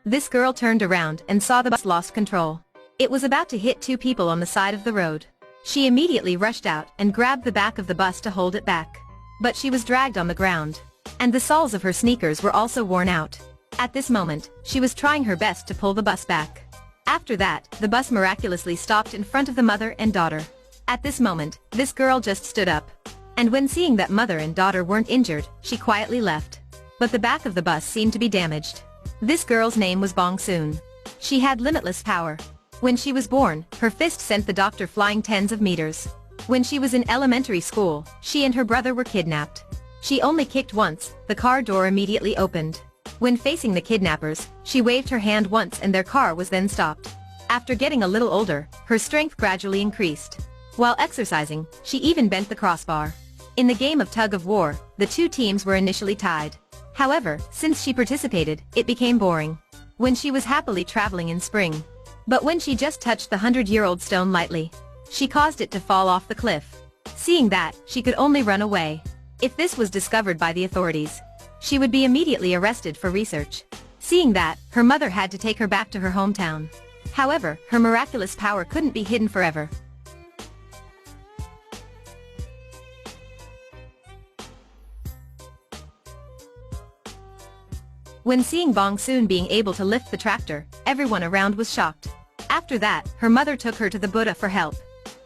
This girl turned around and saw the bus lost control. It was about to hit two people on the side of the road. She immediately rushed out and grabbed the back of the bus to hold it back. But she was dragged on the ground. And the soles of her sneakers were also worn out. At this moment, she was trying her best to pull the bus back. After that, the bus miraculously stopped in front of the mother and daughter. At this moment, this girl just stood up. And when seeing that mother and daughter weren't injured, she quietly left. But the back of the bus seemed to be damaged. This girl's name was Bong. She had limitless power. When she was born, her fist sent the doctor flying tens of meters. When she was in elementary school, she and her brother were kidnapped. She only kicked once, the car door immediately opened. When facing the kidnappers, she waved her hand once and their car was then stopped. After getting a little older, her strength gradually increased. While exercising, she even bent the crossbar. In the game of tug of war, the two teams were initially tied. However, since she participated, it became boring. When she was happily traveling in spring. But when she just touched the 100-year-old stone lightly, she caused it to fall off the cliff. Seeing that, she could only run away. If this was discovered by the authorities, she would be immediately arrested for research. Seeing that, her mother had to take her back to her hometown. However, her miraculous power couldn't be hidden forever. When seeing Bong being able to lift the tractor, everyone around was shocked. After that, her mother took her to the Buddha for help,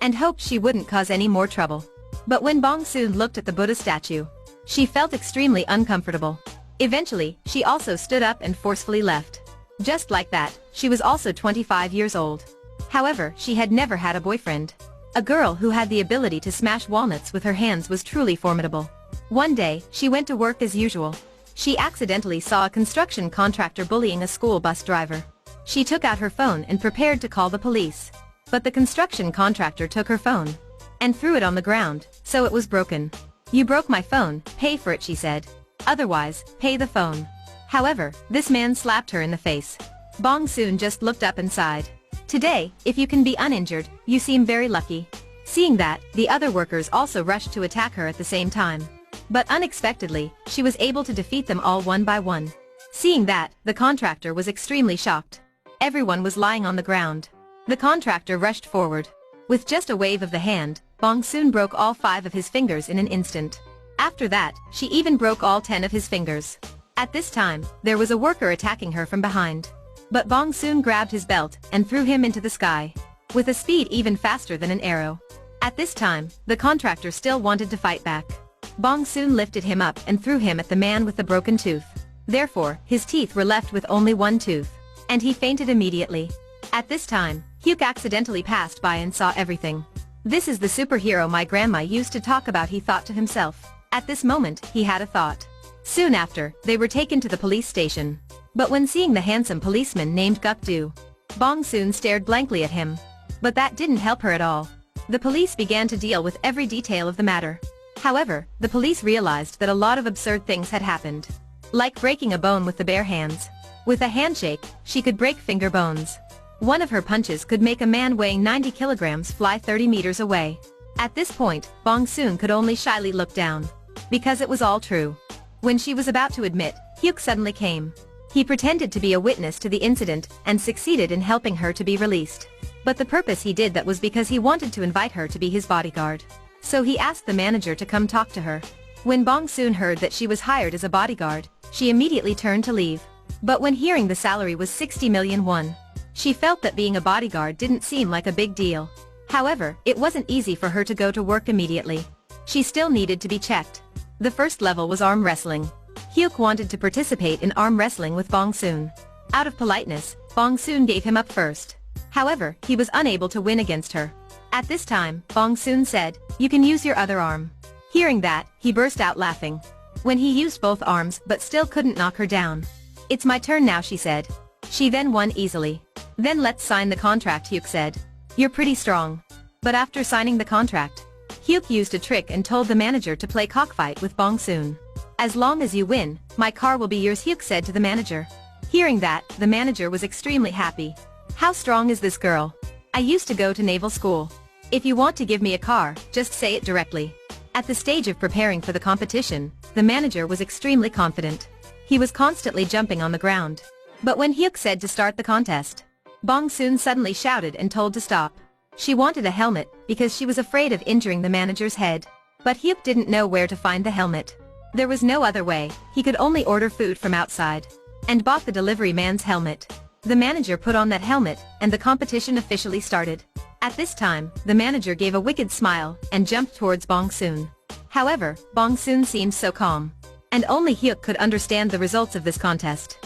and hoped she wouldn't cause any more trouble. But when Bong looked at the Buddha statue, she felt extremely uncomfortable. Eventually, she also stood up and forcefully left. Just like that, she was also 25 years old. However, she had never had a boyfriend. A girl who had the ability to smash walnuts with her hands was truly formidable. One day, she went to work as usual. She accidentally saw a construction contractor bullying a school bus driver. She took out her phone and prepared to call the police. But the construction contractor took her phone and threw it on the ground, so it was broken. "You broke my phone, pay for it," she said. "Otherwise, pay the phone." However, this man slapped her in the face. Bong just looked up and sighed. "Today, if you can be uninjured, you seem very lucky." Seeing that, the other workers also rushed to attack her at the same time. But unexpectedly, she was able to defeat them all one by one. Seeing that, the contractor was extremely shocked. Everyone was lying on the ground. The contractor rushed forward. With just a wave of the hand, Bong broke all 5 of his fingers in an instant. After that, she even broke all 10 of his fingers. At this time, there was a worker attacking her from behind. But Bong grabbed his belt and threw him into the sky, with a speed even faster than an arrow. At this time, the contractor still wanted to fight back. Bong lifted him up and threw him at the man with the broken tooth. Therefore, his teeth were left with only one tooth. And he fainted immediately. At this time, Hyuk accidentally passed by and saw everything. "This is the superhero my grandma used to talk about," he thought to himself. At this moment, he had a thought. Soon after, they were taken to the police station. But when seeing the handsome policeman named Guk-do, Bong stared blankly at him. But that didn't help her at all. The police began to deal with every detail of the matter. However, the police realized that a lot of absurd things had happened. Like breaking a bone with the bare hands. With a handshake, she could break finger bones. One of her punches could make a man weighing 90 kilograms fly 30 meters away. At this point, Bong could only shyly look down. Because it was all true. When she was about to admit, Hyuk suddenly came. He pretended to be a witness to the incident and succeeded in helping her to be released. But the purpose he did that was because he wanted to invite her to be his bodyguard. So he asked the manager to come talk to her. When Bong heard that she was hired as a bodyguard, she immediately turned to leave. But when hearing the salary was 60 million won, she felt that being a bodyguard didn't seem like a big deal. However, it wasn't easy for her to go to work immediately. She still needed to be checked. The first level was arm wrestling. Hyuk wanted to participate in arm wrestling with Bong. Out of politeness, Bong gave him up first. However, he was unable to win against her. At this time, Bong said, "You can use your other arm." Hearing that, he burst out laughing. When he used both arms but still couldn't knock her down. "It's my turn now," she said. She then won easily. "Then let's sign the contract," Hyuk said. "You're pretty strong." But after signing the contract, Hyuk used a trick and told the manager to play cockfight with Bong. "As long as you win, my car will be yours," Hyuk said to the manager. Hearing that, the manager was extremely happy. "How strong is this girl? I used to go to naval school. If you want to give me a car, just say it directly." At the stage of preparing for the competition, the manager was extremely confident. He was constantly jumping on the ground. But when Hyuk said to start the contest, Bong Soon suddenly shouted and told to stop. She wanted a helmet because she was afraid of injuring the manager's head. But Hyuk didn't know where to find the helmet. There was no other way, he could only order food from outside. And bought the delivery man's helmet. The manager put on that helmet, and the competition officially started. At this time, the manager gave a wicked smile and jumped towards Bong Soon. However, Bong Soon seemed so calm. And only Hyuk could understand the results of this contest.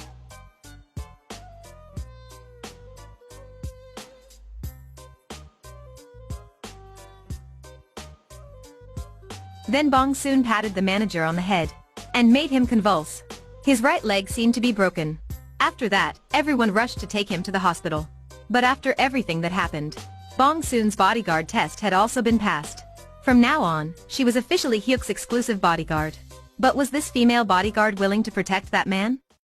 Then Bong Soon patted the manager on the head and made him convulse. His right leg seemed to be broken. After that, everyone rushed to take him to the hospital. But after everything that happened, Bong Soon's bodyguard test had also been passed. From now on, she was officially Hyuk's exclusive bodyguard. But was this female bodyguard willing to protect that man?